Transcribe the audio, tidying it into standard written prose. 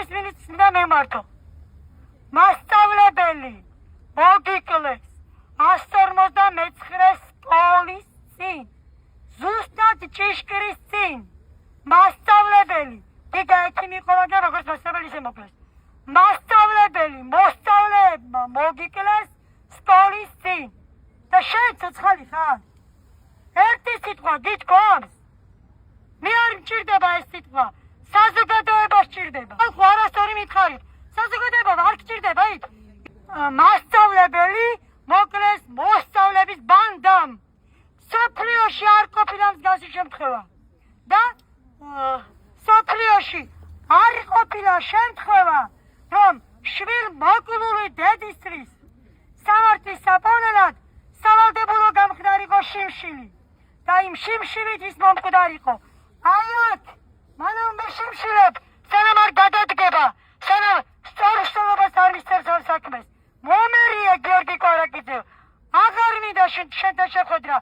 სკოლის მინისტრმა მემართო. მასწავლებელი მოგიკლეს 159 სკოლის წინ. ზუსტად ჭიშკრის წინ. მასწავლებელი გიგა ექიმი ყოლა და როგორც მასწავლებელი შემოკლეს. მასწავლებელი მოსწავლეებმა მოგიკლეს სკოლის წინ. და შენ ცოცხალი ხარ? ერთი სიტყვა გითხოვს? მე არ მჭირდება ეს სიტყვა. საზოგადოება სჭირდება. ხო არასწორი მითხარით. საზოგადოება არ გჭირდება იქ. მასწავლებელი მოკლეს მოსწავლების ბანდამ. სოფლიოში არ ყოფილა მსგავსი შემთხვევა. და სოფლიოში არ ყოფილა შემთხვევა, რომ შვილმოკლული დედისთვის სამართლის საპოვნელად სავალდებულო გამხდარიყო შიმშილი. და იმ შიმშილით ის მომკვდარიყო. აი აქ მანამდე შიმშილებ სანამ არ გადადგება, სანამ სწორშტელობას არ მისცემს ამ საქმეს. მომერია გიორგი კვარაკიძე, აღარ მინდა შენთან შეხვედრა.